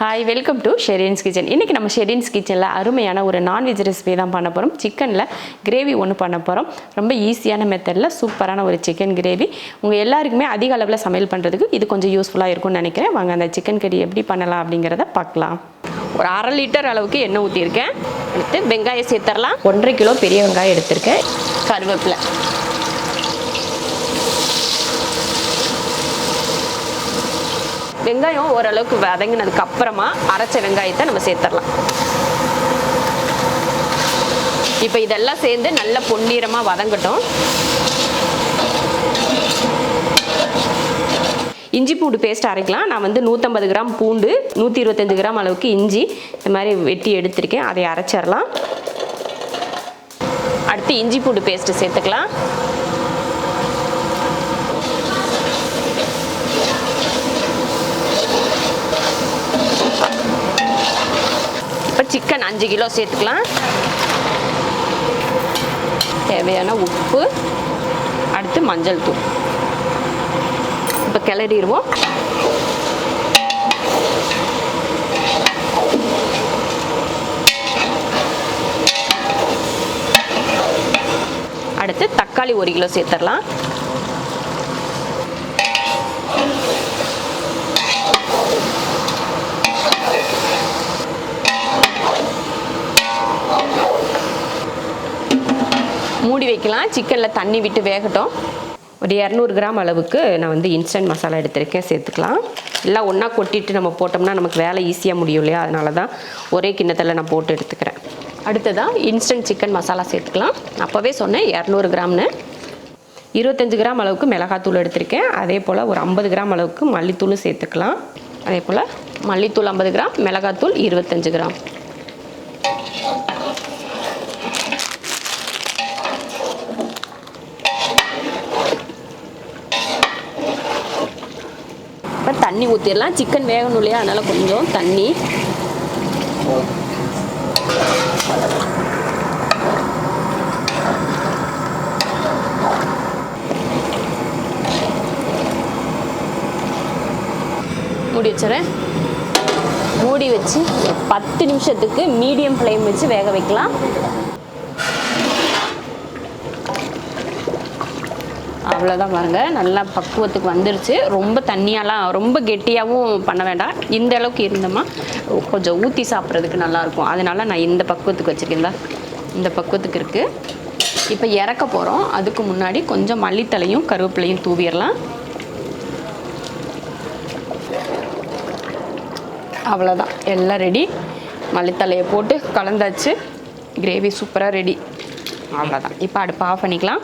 Hi, welcome to Sherin's Kitchen. இன்னைக்கு நம்ம Sherin's Kitchenல அருமையான ஒரு non-veg ரெசிபி தான் பண்ண போறோம். சிக்கன்ல கிரேவி ஒன்னு பண்ண போறோம். ரொம்ப ஈஸியான மெத்தட்ல சூப்பரான ஒரு சிக்கன் கிரேவி. உங்க எல்லாருக்குமே அதிக அளவுல சமையல் பண்றதுக்கு இது கொஞ்சம் யூஸ்ஃபுல்லா இருக்கும்னு நினைக்கிறேன். வாங்க அந்த சிக்கன் கறி எப்படி பண்ணலாம் அப்படிங்கறத பார்க்கலாம். ஒரு 1/2 லிட்டர் அளவுக்கு எண்ணெய் ஊத்தி இருக்கேன். அடுத்து வெங்காயம் சேர்த்தறலாம். 1.5 கிலோ பெரிய வெங்காயம் எடுத்துர்க்கேன். கருவேப்பிலை. வெங்காயம் ஓரளவுக்கு வதங்கினதுக்கு அப்புறமா அரைச்ச வெங்காயத்தை நம்ம சேர்த்தறலாம். இப்போ இதெல்லாம் சேர்ந்து நல்ல பொன்னிறமா வதங்கட்டும். இஞ்சி பூண்டு பேஸ்ட் அரைக்கலாம். நான் வந்து 150 கிராம் பூண்டு, 125 கிராம் அளவுக்கு இஞ்சி இந்த மாதிரி வெட்டி எடுத்திருக்கேன். அதை அரைச்சிடலாம். அடுத்து இஞ்சி பூண்டு பேஸ்ட் சேர்த்துக்கலாம். சிக்கன் 5 கிலோ சேர்த்துக்கலாம். தேவையான உப்பு, அடுத்து மஞ்சள் தூள். இப்போ கிளறிடுவோம். அடுத்து தக்காளி 1 கிலோ சேர்த்துடலாம். மூடி வைக்கலாம். சிக்கனில் தண்ணி விட்டு வேகட்டும். ஒரு 200 கிராம் அளவுக்கு நான் வந்து இன்ஸ்டன்ட் மசாலா எடுத்திருக்கேன், சேர்த்துக்கலாம். எல்லாம் ஒன்றா கொட்டிட்டு நம்ம போட்டோம்னா நமக்கு வேலை ஈஸியாக முடியும் இல்லையா, அதனால தான் ஒரே கிண்ணத்தில் நான் போட்டு எடுத்துக்கிறேன். அடுத்ததாக இன்ஸ்டன்ட் சிக்கன் மசாலா சேர்த்துக்கலாம். அப்போவே சொன்னேன் 200 கிராம்னு. 25 கிராம் அளவுக்கு மிளகாத்தூள் எடுத்திருக்கேன். அதே போல் ஒரு 50 கிராம் அளவுக்கு மல்லித்தூள் சேர்த்துக்கலாம். அதே போல் மல்லித்தூள் 50 கிராம், மிளகாத்தூள் 25 கிராம். தண்ணி ஊற்றிடலாம். சிக்கன் வேகணும் இல்லையா, அதனால் கொஞ்சம் தண்ணி. மூடி வச்சுறேன். மூடி வச்சு 10 நிமிஷத்துக்கு மீடியம் ஃப்ளேம் வச்சு வேக வைக்கலாம். அவ்வளோதான் பாருங்க, நல்லா பக்குவத்துக்கு வந்துருச்சு. ரொம்ப தண்ணியாலாம் ரொம்ப கெட்டியாகவும் பண்ண வேண்டாம். இந்த அளவுக்கு இருந்தோமா கொஞ்சம் ஊற்றி சாப்பிட்றதுக்கு நல்லாயிருக்கும். அதனால நான் இந்த பக்குவத்துக்கு வச்சுருக்கேன். இந்த பக்குவத்துக்கு இருக்குது. இப்போ இறக்க போகிறோம். அதுக்கு முன்னாடி கொஞ்சம் மல்லித்தலையும் கருவேப்பிலையும் தூவிடலாம். அவ்வளோதான், எல்லாம் ரெடி. மல்லித்தலையை போட்டு கலந்தாச்சு. கிரேவி சூப்பராக ரெடி. அவ்வளோதான். இப்போ அடுப்பு ஆஃப் பண்ணிக்கலாம்.